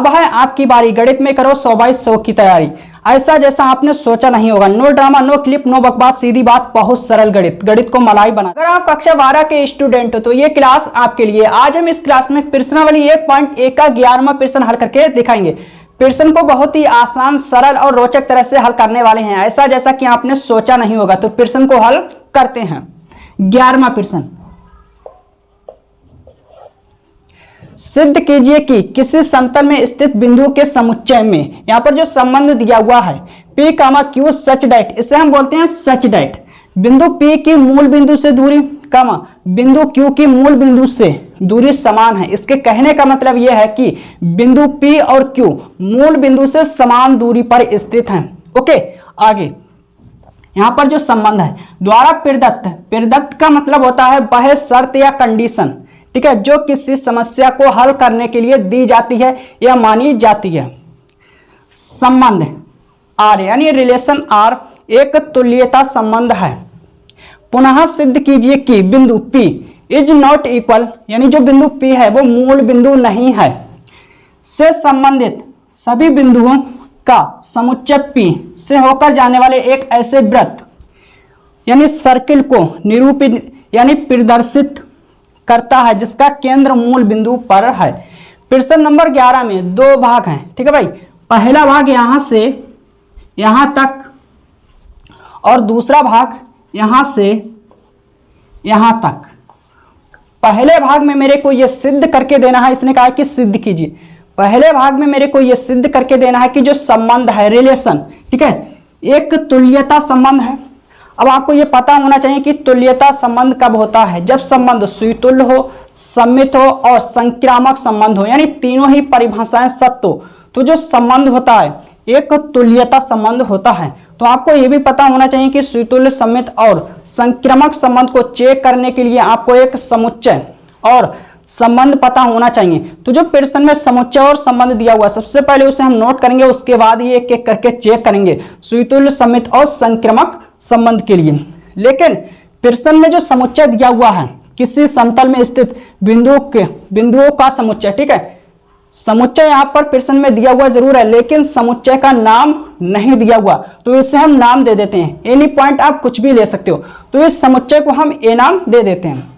अब है आपकी बारी, गणित में करो 100/100 की तैयारी, ऐसा जैसा आपने सोचा नहीं होगा। No drama, no clip, no बकवास, सीधी बात, बहुत सरल गणित, गणित को मलाई बना। अगर आप कक्षा 12 के स्टूडेंट हो तो ये क्लास आपके लिए। आज हम इस क्लास में प्रश्नावली 1.1 का 11वां प्रश्न हल करके दिखाएंगे। प्रश्न को बहुत ही आसान, सरल और रोचक तरह से हल करने वाले हैं, ऐसा जैसा कि आपने सोचा नहीं होगा। तो प्रश्न को हल करते हैं। 11वां प्रश्न, सिद्ध कीजिए कि किसी समतल में स्थित बिंदु के समुच्चय में, यहां पर जो संबंध दिया हुआ है P, Q सच डैट, इसे हम बोलते हैं सच डैट, बिंदु P की मूल बिंदु से दूरी, बिंदु Q की मूल बिंदु से दूरी समान है। इसके कहने का मतलब यह है कि बिंदु P और Q मूल बिंदु से समान दूरी पर स्थित हैं। ओके, आगे यहां पर जो संबंध है द्वारा प्रदत्त, प्रदत्त का मतलब होता है वह शर्त या कंडीशन, ठीक है, जो किसी समस्या को हल करने के लिए दी जाती है या मानी जाती है। संबंध R यानी रिलेशन R एक तुल्यता संबंध है। पुनः सिद्ध कीजिए कि बिंदु P इज नॉट इक्वल, यानी जो बिंदु P है वो मूल बिंदु नहीं है, से संबंधित सभी बिंदुओं का समुच्चय P से होकर जाने वाले एक ऐसे वृत्त यानी सर्किल को निरूपित यानी प्रदर्शित करता है जिसका केंद्र मूल बिंदु पर है। प्रश्न नंबर 11 में दो भाग हैं, ठीक है भाई। पहला भाग यहां से यहां तक और दूसरा भाग यहां से यहां तक। पहले भाग में मेरे को यह सिद्ध करके देना है, इसने कहा कि सिद्ध कीजिए। पहले भाग में मेरे को यह सिद्ध करके देना है कि जो संबंध है, रिलेशन, ठीक है, एक तुल्यता संबंध है। अब आपको यह पता होना चाहिए कि तुल्यता संबंध कब होता है, जब संबंध सुतुल्य हो, सममित हो और संक्रामक संबंध हो, यानी तीनों ही परिभाषाएं सत्य हो, तो जो संबंध होता है एक तुल्यता संबंध होता है। तो आपको यह भी पता होना चाहिए कि सुतुल्य, सममित और संक्रामक संबंध को चेक करने के लिए आपको एक समुच्चय और संबंध पता होना चाहिए। तो जो प्रश्न में समुच्चय और संबंध दिया हुआ है, सबसे पहले उसे हम नोट करेंगे, उसके बाद ये एक एक करके चेक करेंगे सुतुल्य, सममित और संक्रामक संबंध के लिए। लेकिन प्रश्न में जो समुच्चय दिया हुआ है किसी समतल में स्थित बिंदुओं का समुच्चय, ठीक है, समुच्चय यहां पर प्रश्न में दिया हुआ जरूर है, लेकिन समुच्चय का नाम नहीं दिया हुआ, तो इसे हम नाम दे देते हैं। एनी पॉइंट आप कुछ भी ले सकते हो, तो इस समुच्चय को हम ए नाम दे देते हैं।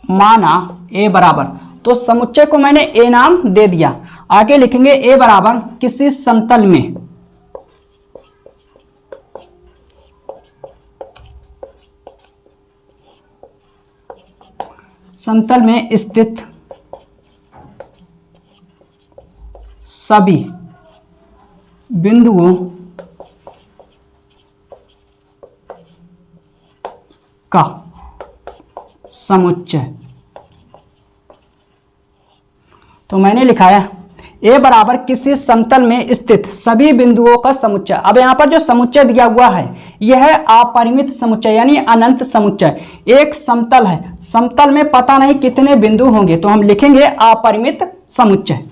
माना ए बराबर, तो समुच्चय को मैंने ए नाम दे दिया। आगे लिखेंगे ए बराबर किसी समतल में स्थित सभी बिंदुओं का समुच्चय। तो मैंने लिखा है ए बराबर किसी समतल में स्थित सभी बिंदुओं का समुच्चय। अब यहां पर जो समुच्चय दिया हुआ है यह है अपरिमित समुच्चय यानी अनंत समुच्चय। एक समतल है, समतल में पता नहीं कितने बिंदु होंगे, तो हम लिखेंगे अपरिमित समुच्चय।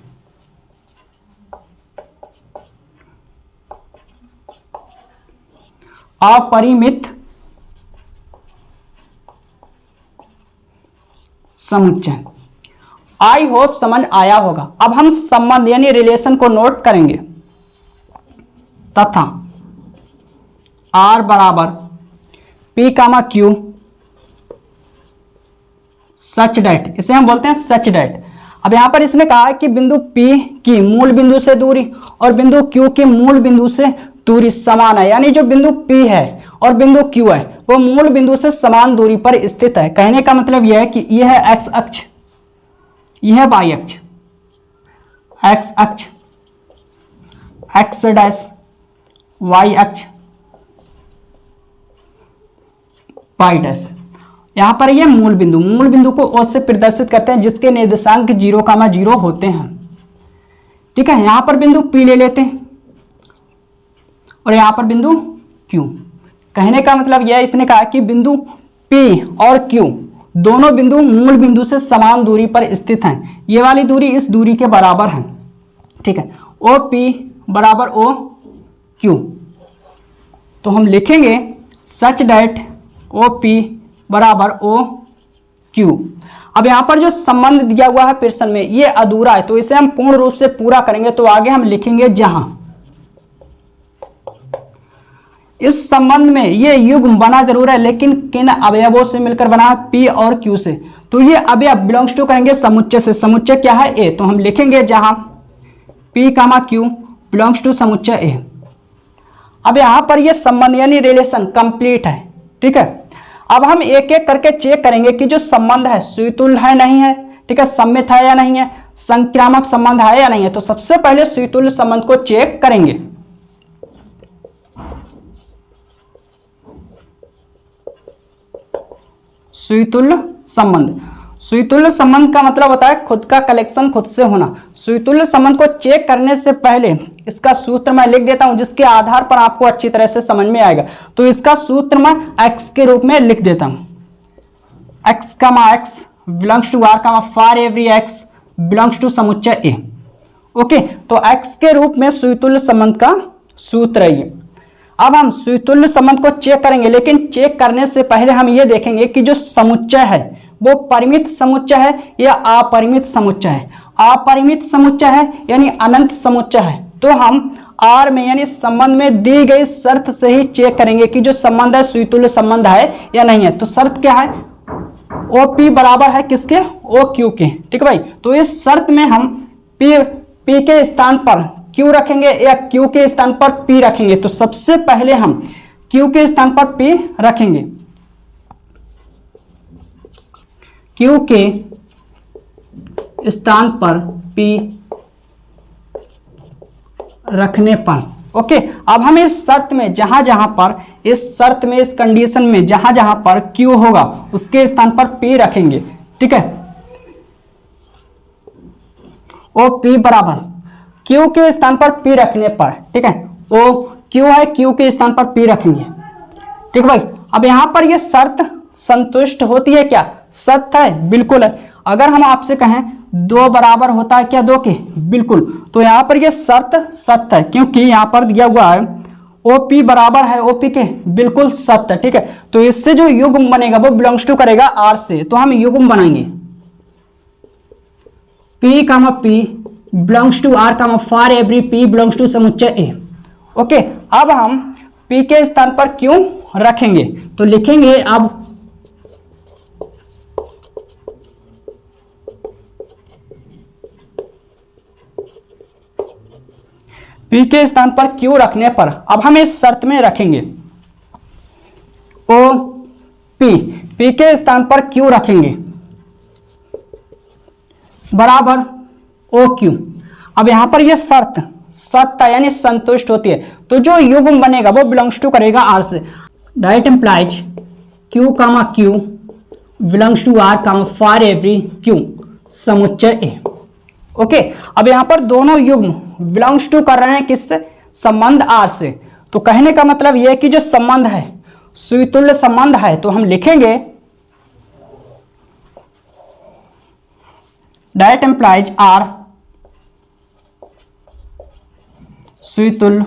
अपरिमित समुच्चय। आई होप समझ आया होगा। अब हम संबंध यानी रिलेशन को नोट करेंगे। तथा R बराबर P, Q सच डैट, इसे हम बोलते हैं सच डैट। अब यहां पर इसने कहा कि बिंदु P की मूल बिंदु से दूरी और बिंदु Q की मूल बिंदु से दूरी समान है, यानी जो बिंदु P है और बिंदु Q है वो मूल बिंदु से समान दूरी पर स्थित है। कहने का मतलब यह है कि यह है एक्स अक्ष, यह है वाई अक्ष, एक्स अक्ष, एक्स डैश, वाई अक्ष, वाई डैश। यहां पर यह मूल बिंदु को O से प्रदर्शित करते हैं जिसके निर्देशांक 0,0 होते हैं, ठीक है। यहां पर बिंदु P ले लेते हैं और यहां पर बिंदु Q। कहने का मतलब यह, इसने कहा कि बिंदु P और Q दोनों बिंदु मूल बिंदु से समान दूरी पर स्थित हैं। ये वाली दूरी इस दूरी के बराबर है, ठीक है। OP बराबर OQ। तो हम लिखेंगे सच डैट OP बराबर OQ। अब यहाँ पर जो संबंध दिया हुआ है प्रश्न में ये अधूरा है, तो इसे हम पूर्ण रूप से पूरा करेंगे। तो आगे हम लिखेंगे जहां इस संबंध में ये युग्म बना जरूर है, लेकिन किन अवयवों से मिलकर बना है? P और Q से। तो ये अवयव बिलोंग्स टू करेंगे समुच्चय से। समुच्चय क्या है? A। तो हम लिखेंगे जहां P, Q बिलोंग्स टू समुच्चय A। अब यहां पर ये संबंध यानी रिलेशन कंप्लीट है, ठीक है। अब हम एक एक करके चेक करेंगे कि जो संबंध है सुतुल्य है नहीं है, ठीक है, सम्मित है या नहीं है, संक्रामक संबंध है या नहीं है। तो सबसे पहले सुतुल्य संबंध को चेक करेंगे। सुतुल्य संबंध, सुतुल्य संबंध का मतलब होता है खुद का कलेक्शन खुद से होना। सुतुल्य संबंध को चेक करने से पहले इसका सूत्र मैं लिख देता हूं, जिसके आधार पर आपको अच्छी तरह से समझ में आएगा। तो इसका सूत्र मैं x के रूप में लिख देता हूं, x, belongs to r, for every x belongs to समुच्चय A। ओके, तो x के रूप में सुतुल्य संबंध का सूत्र है ये। अब हम सुतुल्य संबंध को चेक करेंगे, लेकिन चेक करने से पहले हम ये देखेंगे कि जो समुच्चय है वो परिमित समुच्चय है या अपरिमित समुच्चय है। अपरिमित समुच्चय है यानी अनंत समुच्चय है। तो हम R में यानी संबंध में दी गई शर्त से ही चेक करेंगे कि जो संबंध है सुतुल्य संबंध है या नहीं है। तो शर्त क्या है? OP बराबर है किसके? OQ के, ठीक है भाई। तो इस शर्त में हम P के स्थान पर Q रखेंगे या Q के स्थान पर P रखेंगे। तो सबसे पहले हम Q के स्थान पर P रखेंगे। Q के स्थान पर P रखने पर, ओके, अब हम इस शर्त में जहां जहां पर इस शर्त में इस कंडीशन में जहां जहां पर Q होगा उसके स्थान पर P रखेंगे, ठीक है। OP बराबर Q के स्थान पर P रखने पर, ठीक है, O Q है, Q के स्थान पर P रखेंगे, ठीक भाई। अब यहां पर यह शर्त संतुष्ट होती है क्या? सत्य है, बिल्कुल है। अगर हम आपसे कहें 2 बराबर होता है क्या 2 के? बिल्कुल। तो यहां पर यह शर्त सत्य है, क्योंकि यहां पर दिया हुआ है OP बराबर है OP के, बिल्कुल सत्य, ठीक है। तो इससे जो युग्म बनेगा वो बिलोंग्स टू करेगा R से। तो हम युग्म बनाएंगे P, belongs to R, for every P belongs to समुच्चय A। ओके, अब हम P के स्थान पर Q रखेंगे। तो लिखेंगे अब P के स्थान पर Q रखने पर अब हम इस शर्त में रखेंगे P के स्थान पर Q रखेंगे बराबर OQ। अब यहां पर यह शर्त सत्य यानी संतुष्ट होती है। तो जो युग्म बनेगा वो बिलोंग्स टू करेगा R से। That implies Q, Q belongs to R, for every Q समुच्चय A। ओके, अब यहां पर दोनों युग्म बिलोंग्स टू कर रहे हैं किससे? संबंध R से। तो कहने का मतलब यह है कि जो संबंध है सुतुल्य संबंध है। तो हम लिखेंगे दैट इंप्लाइज R सुतुल्य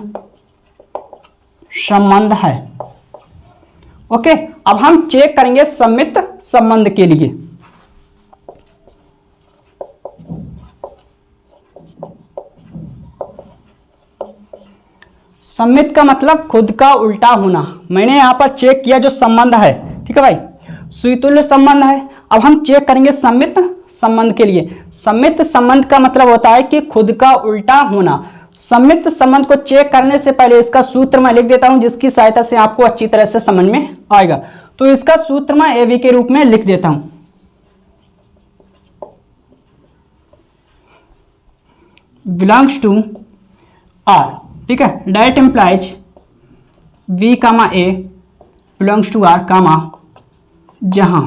संबंध है। ओके, अब हम चेक करेंगे सम्मित संबंध के लिए। सम्मित का मतलब खुद का उल्टा होना। मैंने यहां पर चेक किया जो संबंध है, ठीक है भाई, सुतुल्य संबंध है। अब हम चेक करेंगे सम्मित संबंध के लिए। सम्मित संबंध का मतलब होता है कि खुद का उल्टा होना। सम्मित संबंध को चेक करने से पहले इसका सूत्र मैं लिख देता हूं, जिसकी सहायता से आपको अच्छी तरह से समझ में आएगा। तो इसका सूत्र मैं AB के रूप में लिख देता हूं। बिलोंग्स टू R, ठीक है। That implies V, A belongs to R, जहां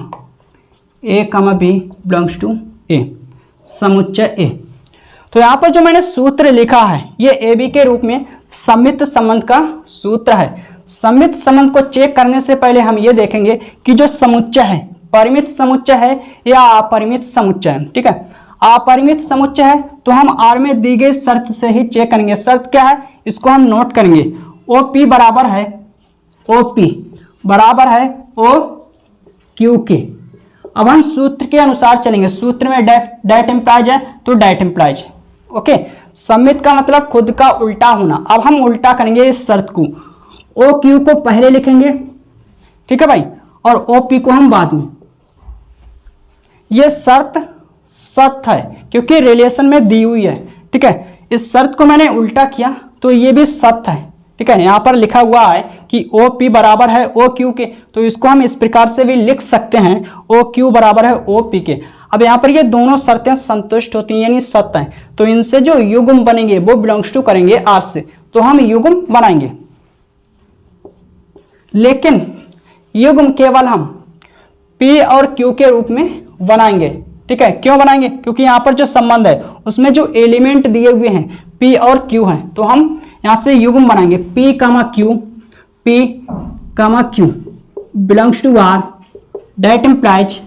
A, B belongs to A समुच्चय A। तो यहां पर जो मैंने सूत्र लिखा है ये AB के रूप में सम्मित संबंध का सूत्र है। सम्मित संबंध को चेक करने से पहले हम ये देखेंगे कि जो समुच्चय है परिमित समुच्चय है या अपरिमित समुच्चय है, ठीक है। अपरिमित समुच्चय है तो हम R में दी गई शर्त से ही चेक करेंगे। शर्त क्या है इसको हम नोट करेंगे। OP बराबर है OQ के। अब हम सूत्र के अनुसार चलेंगे। सूत्र में डेट इम्प्लाइज है तो डेट इम्प्लाइज। ओके, समित का मतलब खुद का उल्टा होना। अब हम उल्टा करेंगे इस शर्त को, ओ क्यू को पहले लिखेंगे, ठीक है भाई, और ओ पी को हम बाद में। ये शर्त सत्य है क्योंकि रिलेशन में दी हुई है, ठीक है। इस शर्त को मैंने उल्टा किया तो ये भी सत्य है, ठीक है। यहां पर लिखा हुआ है कि ओ पी बराबर है ओ क्यू के, तो इसको हम इस प्रकार से भी लिख सकते हैं, ओ क्यू बराबर है ओ पी के। अब यहां पर ये दोनों शर्तें संतुष्ट होती हैं यानी सत्य हैं, तो इनसे जो युग्म बनेंगे वो बिलोंग्स टू करेंगे आर से, तो हम युग्म बनाएंगे। लेकिन युग्म केवल हम पी और क्यू के रूप में बनाएंगे, ठीक है। क्यों बनाएंगे? क्योंकि यहां पर जो संबंध है उसमें जो एलिमेंट दिए हुए हैं पी और क्यू हैं, तो हम यहां से युग्म बनाएंगे P comma Q belongs to R, that implies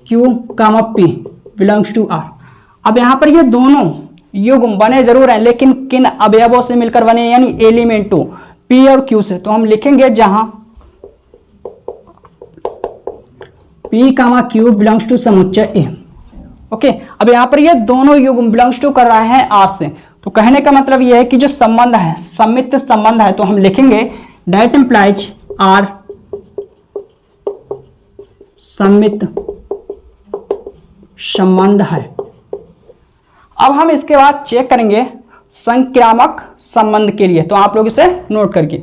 Q comma P belongs to R. अब यहां पर ये दोनों युग्म बने जरूर हैं, लेकिन किन अवयवों से मिलकर बने, यानी एलिमेंटों पी और क्यू से। तो हम लिखेंगे जहां P comma Q belongs to समुच्चय ए। ओके, अब यहां पर ये दोनों युग्म बिलोंग्स टू कर रहे हैं आर से, तो कहने का मतलब यह है कि जो संबंध है समित संबंध है, तो हम लिखेंगे दैट इंप्लाइज आर समित संबंध है। अब हम इसके बाद चेक करेंगे संक्रामक संबंध के लिए, तो आप लोग इसे नोट करके।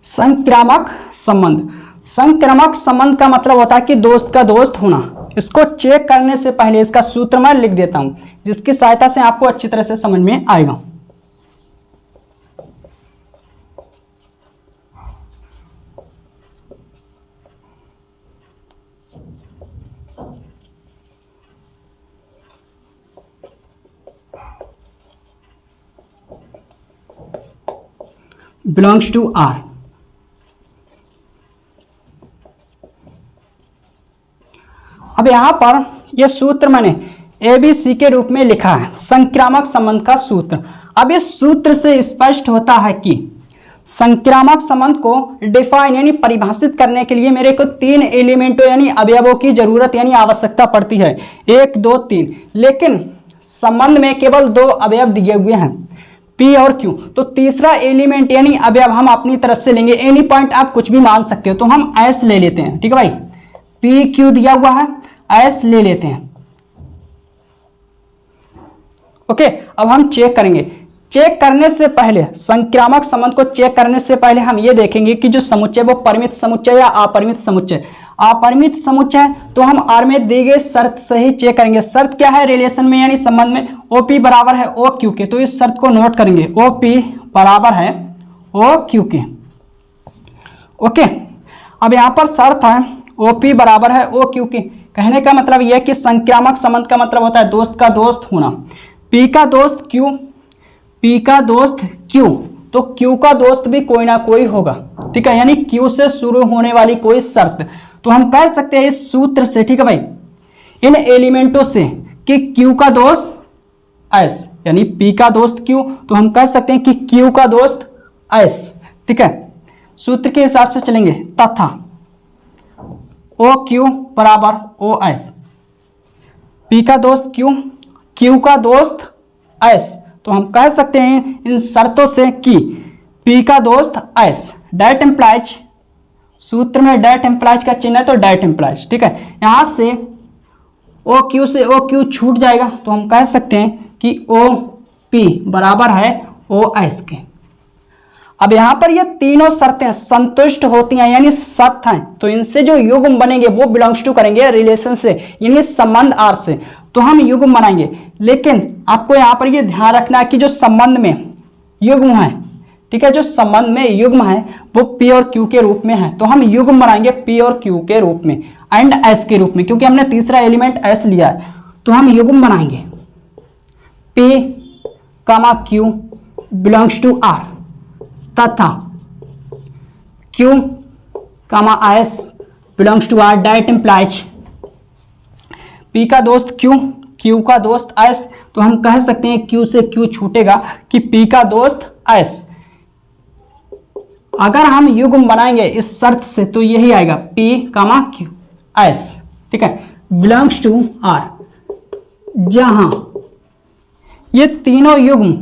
संक्रामक संबंध। संक्रामक संबंध का मतलब होता है कि दोस्त का दोस्त होना। इसको चेक करने से पहले इसका सूत्र मैं लिख देता हूं, जिसकी सहायता से आपको अच्छी तरह से समझ में आएगा। Belongs to R. अब यहां पर यह सूत्र मैंने ABC के रूप में लिखा है, संक्रामक संबंध का सूत्र। अब इस सूत्र से स्पष्ट होता है कि संक्रामक संबंध को डिफाइन यानी परिभाषित करने के लिए मेरे को 3 एलिमेंटों यानी अवयवों की जरूरत यानी आवश्यकता पड़ती है, 1 2 3। लेकिन संबंध में केवल 2 अवयव दिए हुए हैं P और Q, तो तीसरा एलिमेंट यानी अवयव हम अपनी तरफ से लेंगे। एनी पॉइंट आप कुछ भी मान सकते हो, तो हम S ले लेते हैं, ठीक है भाई। P Q दिया हुआ है, S ले लेते हैं। ओके, अब हम चेक करेंगे। चेक करने से पहले संक्रामक संबंध को चेक करने से पहले हम ये देखेंगे कि जो समुच्चय वो परिमित समुच्चय या अपरिमित समुच्चय। अपरिमित समुच्चय तो हम आर में दी गई शर्त से ही चेक करेंगे। शर्त क्या है? रिलेशन में यानी संबंध में OP बराबर है OQ के, तो इस शर्त को नोट करेंगे OP बराबर है OQ के। ओके, अब यहां पर शर्त है OP बराबर है OQ के। कहने का मतलब यह है कि संक्रामक संबंध का मतलब होता है दोस्त का दोस्त होना। P का दोस्त Q, P का दोस्त Q, तो Q का दोस्त भी कोई ना कोई होगा, ठीक है, यानी Q से शुरू होने वाली कोई शर्त। तो हम कह सकते हैं इस सूत्र से, ठीक है भाई, इन एलिमेंटों से कि Q का दोस्त S यानी P का दोस्त Q, तो हम कह सकते हैं कि Q का दोस्त S, ठीक है। सूत्र के हिसाब से चलेंगे तथा OQ बराबर OS, P का दोस्त Q, Q का दोस्त S, तो हम कह सकते हैं इन शर्तों से कि P का दोस्त S, डेट एम्प्लाइज, सूत्र में डेट एम्प्लाइज का चिन्ह है तो डेट एम्प्लाइज, ठीक है। यहां से OQ से OQ छूट जाएगा, तो हम कह सकते हैं कि OP बराबर है OS के। अब यहां पर ये तीनों शर्तें संतुष्ट होती हैं यानी सत्य हैं, तो इनसे जो युग्म बनेंगे वो बिलोंग्स टू करेंगे रिलेशन से यानी संबंध आर से, तो हम युग्म बनाएंगे। लेकिन आपको यहां पर ये ध्यान रखना है कि जो संबंध में युग्म है, ठीक है, जो संबंध में युग्म है वो P और Q के रूप में है, तो हम युग्म बनाएंगे P और Q के रूप में एंड S के रूप में, क्योंकि हमने तीसरा एलिमेंट S लिया है। तो हम युग्म बनाएंगे P comma Q belongs to R तथा Q comma S belongs to R। That implies P का दोस्त Q, Q का दोस्त S, तो हम कह सकते हैं Q से Q छूटेगा कि P का दोस्त S। अगर हम युग्म बनाएंगे इस शर्त से तो यही आएगा P कामा Q S, ठीक है, बिलोंग्स टू R, जहां ये तीनों युग्म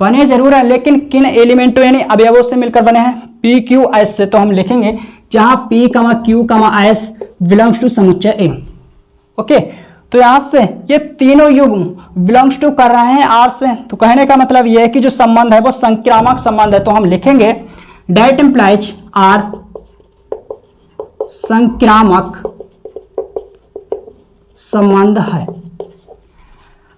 बने जरूर है लेकिन किन एलिमेंटों यानी अवयवों से मिलकर बने हैं, P Q S से। तो हम लिखेंगे जहां P comma Q comma S belongs to समुच्चय A। ओके, तो यहां से ये तीनों युग्म बिलोंग्स टू कर रहे हैं R से, तो कहने का मतलब यह है कि जो संबंध है वो संक्रामक संबंध है। तो हम लिखेंगे दैट इम्प्लाइज R संक्रामक संबंध है।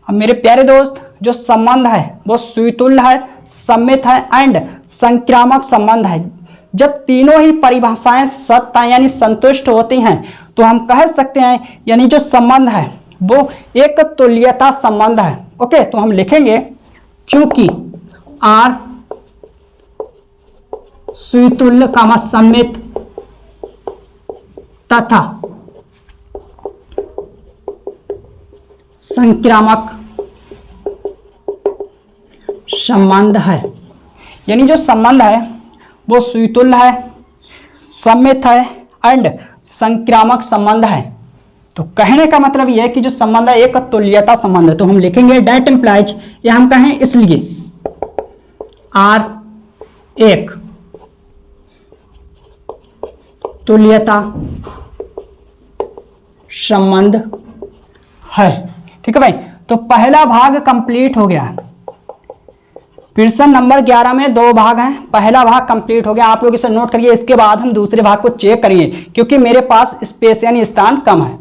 अब मेरे प्यारे दोस्त, जो संबंध है वो सुतुल्य है, सम्मित है एंड संक्रामक संबंध है। जब तीनों ही परिभाषाएं सत्य यानी संतुष्ट होती हैं तो हम कह सकते हैं यानी जो संबंध है वो एक तुल्यता संबंध है। ओके, तो हम लिखेंगे चूंकि R सुतुल्य कामा सम्मित तथा संक्रामक संबंध है, यानी जो संबंध है वो सुतुल्य है, सम्मित है एंड संक्रामक संबंध है। तो कहने का मतलब यह है कि जो संबंध है एक तुल्यता संबंध है। तो हम लिखेंगे दैट इम्प्लाइज, या हम कहें इसलिए R एक तुल्यता संबंध है। ठीक है भाई, तो पहला भाग कंप्लीट हो गया। प्रश्न नंबर 11 में 2 भाग हैं, पहला भाग कंप्लीट हो गया। आप लोग इसे नोट करिए, इसके बाद हम दूसरे भाग को चेक करिए क्योंकि मेरे पास स्पेस यानी स्थान कम है।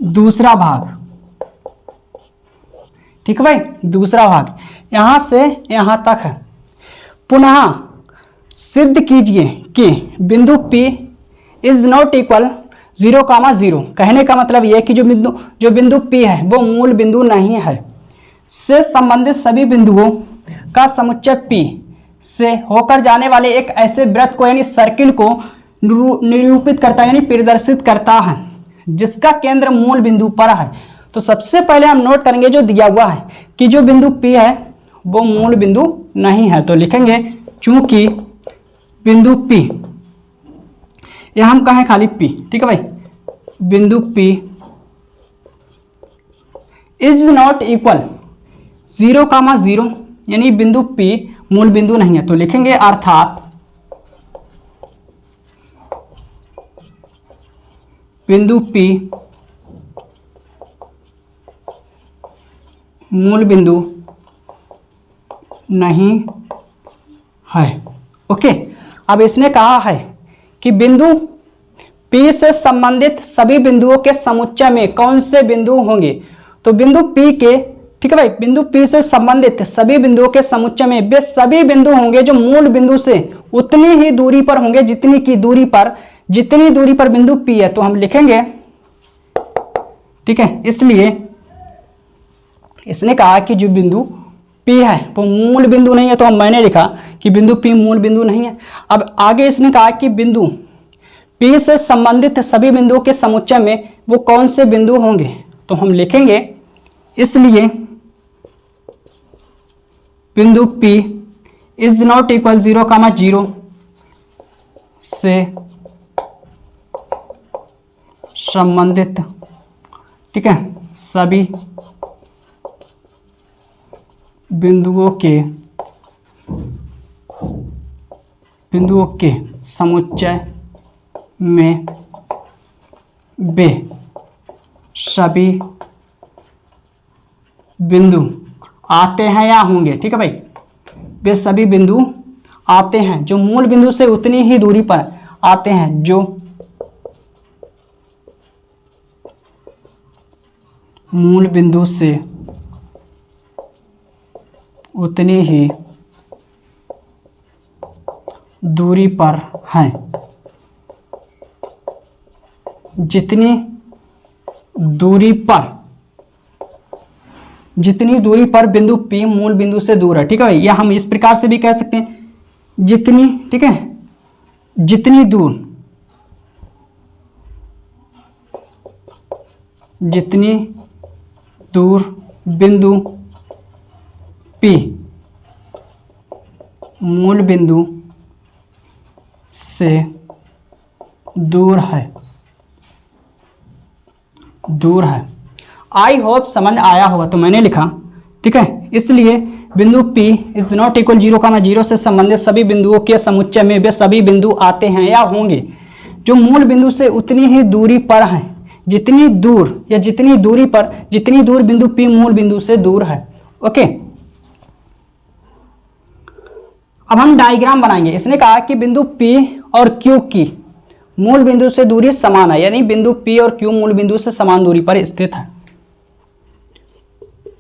दूसरा भाग, ठीक है भाई, दूसरा भाग यहां से यहां तक है। पुनः सिद्ध कीजिए कि बिंदु P इज नॉट इक्वल 0,0। कहने का मतलब यह है कि जो बिंदु P है वो मूल बिंदु नहीं है। से संबंधित सभी बिंदुओं का समुच्चय P से होकर जाने वाले एक ऐसे वृत्त को यानी सर्किल को निरूपित करता है यानी प्रदर्शित करता है जिसका केंद्र मूल बिंदु पर है। तो सबसे पहले हम नोट करेंगे जो दिया हुआ है कि जो बिंदु P है वो मूल बिंदु नहीं है। तो लिखेंगे चूंकि बिंदु P, या हम कहें खाली P, ठीक है भाई, बिंदु P इज नॉट इक्वल 0,0 यानी बिंदु P मूल बिंदु नहीं है। तो लिखेंगे अर्थात बिंदु P मूल बिंदु नहीं है। ओके, अब इसने कहा है कि बिंदु P से संबंधित सभी बिंदुओं के समुच्चय में कौन से बिंदु होंगे। तो बिंदु P के, ठीक है भाई, बिंदु P से संबंधित सभी बिंदुओं के समुच्चय में वे सभी बिंदु होंगे जो मूल बिंदु से उतनी ही दूरी पर होंगे जितनी दूरी पर बिंदु P है। तो हम लिखेंगे, ठीक है, इसलिए इसने कहा कि जो बिंदु P है वो मूल बिंदु नहीं है। तो मैंने लिखा कि बिंदु P मूल बिंदु नहीं है। अब आगे इसने कहा कि बिंदु P से संबंधित सभी बिंदुओं के समुच्चय में वो कौन से बिंदु होंगे। तो हम लिखेंगे इसलिए बिंदु P इज नॉट इक्वल 0,0 से संबंधित, ठीक है, सभी बिंदुओं के समुच्चय में वे सभी बिंदु आते हैं या होंगे। ठीक है भाई, वे सभी बिंदु आते हैं, जो मूल बिंदु से उतनी ही दूरी पर आते हैं, जो मूल बिंदु से उतनी ही दूरी पर हैं, जितनी दूरी पर बिंदु P मूल बिंदु से दूर है। ठीक है भाई, या हम इस प्रकार से भी कह सकते हैं जितनी, ठीक है, जितनी दूर बिंदु P मूल बिंदु से दूर है। आई होप समझ आया होगा। तो मैंने लिखा, ठीक है, इसलिए बिंदु P इज नॉट इक्वल 0, से संबंधित सभी बिंदुओं के समुच्चय में वे सभी बिंदु आते हैं या होंगे जो मूल बिंदु से उतनी ही दूरी पर हैं, जितनी दूर बिंदु P मूल बिंदु से दूर है। ओके, अब हम डायग्राम बनाएंगे। इसने कहा कि बिंदु P और Q की मूल बिंदु से दूरी समान है, यानी बिंदु P और Q मूल बिंदु से समान दूरी पर स्थित है।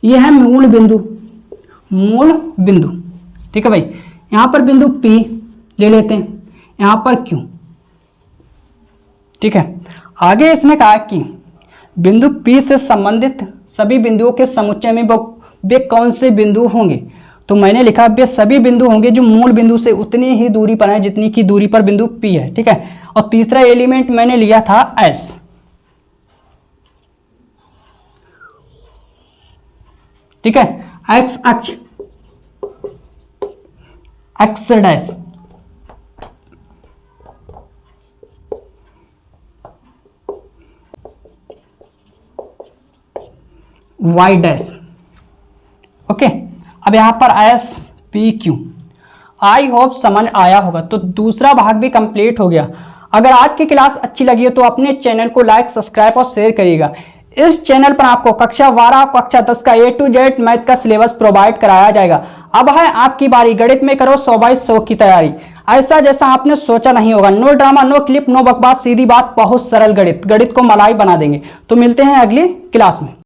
यह है मूल बिंदु, ठीक है भाई। यहां पर बिंदु P ले लेते हैं, यहां पर Q, ठीक है। आगे इसने कहा कि बिंदु P से संबंधित सभी बिंदुओं के समुच्चय में वे कौन से बिंदु होंगे। तो मैंने लिखा वे सभी बिंदु होंगे जो मूल बिंदु से उतनी ही दूरी पर है जितनी की दूरी पर बिंदु P है, ठीक है। और तीसरा एलिमेंट मैंने लिया था S, ठीक है, एक्स अक्ष, X dash, Y dash. Okay, अब यहां पर S P Q. I hope समझ आया होगा। तो दूसरा भाग भी कंप्लीट हो गया। अगर आज की क्लास अच्छी लगी हो तो अपने चैनल को लाइक, सब्सक्राइब और शेयर करिएगा। इस चैनल पर आपको कक्षा 12 कक्षा 10 का A to Z मैथ का सिलेबस प्रोवाइड कराया जाएगा। अब है आपकी बारी, गणित में करो 100/100 की तैयारी, ऐसा जैसा आपने सोचा नहीं होगा। No drama, no clip, no बकवास, सीधी बात, बहुत सरल गणित को मलाई बना देंगे। तो मिलते हैं अगली क्लास में।